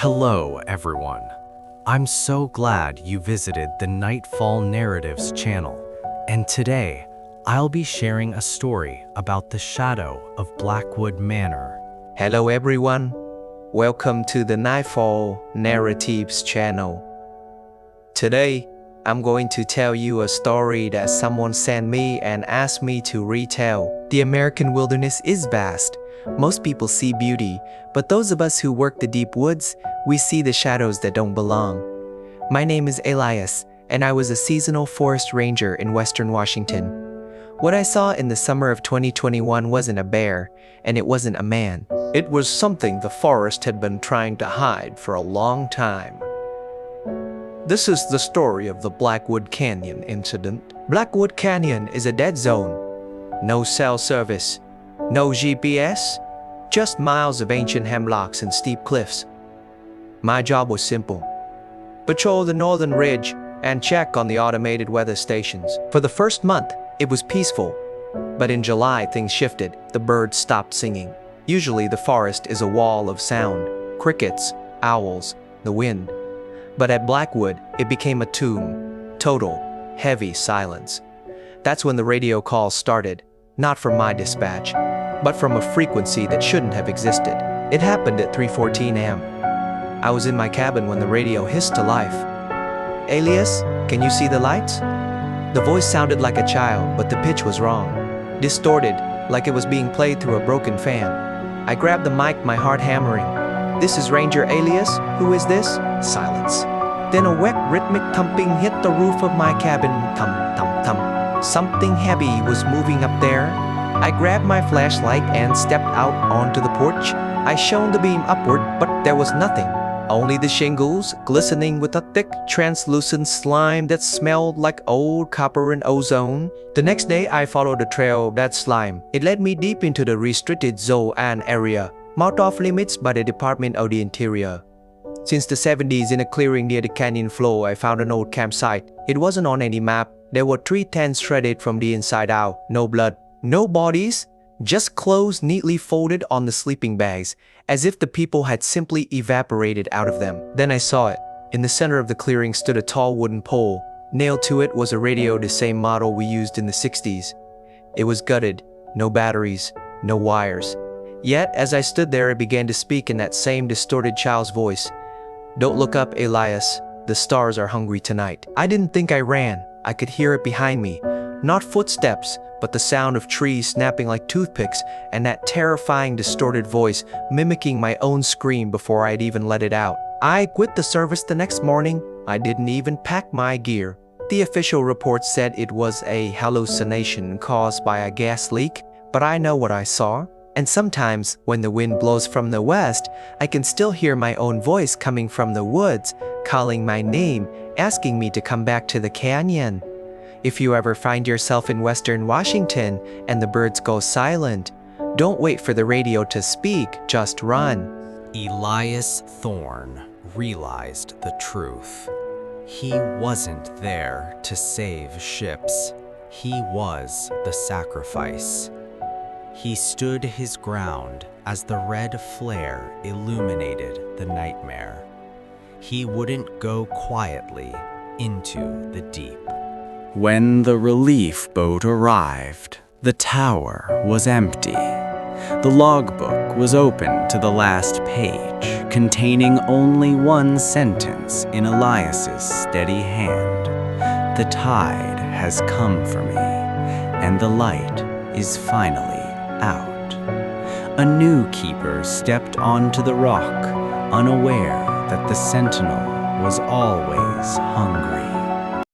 Hello, everyone. I'm so glad you visited the Nightfall Narratives channel, and today I'll be sharing a story about the Shadow of Blackwood Manor. Hello everyone, welcome to the Nightfall Narratives channel. Today, I'm going to tell you a story that someone sent me and asked me to retell. The American wilderness is vast. Most people see beauty, but those of us who work the deep woods, we see the shadows that don't belong. My name is Elias, and I was a seasonal forest ranger in Western Washington. What I saw in the summer of 2021 wasn't a bear, and it wasn't a man. It was something the forest had been trying to hide for a long time. This is the story of the Blackwood Canyon incident. Blackwood Canyon is a dead zone. No cell service, no GPS, just miles of ancient hemlocks and steep cliffs. My job was simple: patrol the northern ridge and check on the automated weather stations. For the first month, it was peaceful, but in July things shifted. The birds stopped singing. Usually the forest is a wall of sound: crickets, owls, the wind. But at Blackwood, it became a tomb. Total, heavy silence. That's when the radio calls started, not from my dispatch, but from a frequency that shouldn't have existed. It happened at 3:14 a.m. I was in my cabin when the radio hissed to life. "Elias, can you see the lights?" The voice sounded like a child, but the pitch was wrong. Distorted, like it was being played through a broken fan. I grabbed the mic, my heart hammering. "This is Ranger Elias. Who is this?" Silence. Then a wet, rhythmic thumping hit the roof of my cabin. Thump, thump, thump. Something heavy was moving up there. I grabbed my flashlight and stepped out onto the porch. I shone the beam upward, but there was nothing. Only the shingles, glistening with a thick, translucent slime that smelled like old copper and ozone. The next day, I followed the trail of that slime. It led me deep into the restricted zone area, marked off limits by the Department of the Interior. Since the 70s, in a clearing near the canyon floor, I found an old campsite. It wasn't on any map. There were 3 tents shredded from the inside out. No blood, no bodies, just clothes neatly folded on the sleeping bags, as if the people had simply evaporated out of them. Then I saw it. In the center of the clearing stood a tall wooden pole. Nailed to it was a radio, the same model we used in the 60s. It was gutted, no batteries, no wires. Yet, as I stood there, it began to speak in that same distorted child's voice. "Don't look up, Elias. The stars are hungry tonight." I didn't think I ran. I could hear it behind me. Not footsteps, but the sound of trees snapping like toothpicks, and that terrifying distorted voice mimicking my own scream before I'd even let it out. I quit the service the next morning. I didn't even pack my gear. The official report said it was a hallucination caused by a gas leak, but I know what I saw. And sometimes, when the wind blows from the west, I can still hear my own voice coming from the woods, calling my name, asking me to come back to the canyon. If you ever find yourself in Western Washington and the birds go silent, don't wait for the radio to speak, just run. Elias Thorne realized the truth. He wasn't there to save ships. He was the sacrifice. He stood his ground as the red flare illuminated the nightmare. He wouldn't go quietly into the deep. When the relief boat arrived, the tower was empty. The logbook was open to the last page, containing only one sentence in Elias's steady hand. "The tide has come for me, and the light is finally out." A new keeper stepped onto the rock, unaware that the sentinel was always hungry.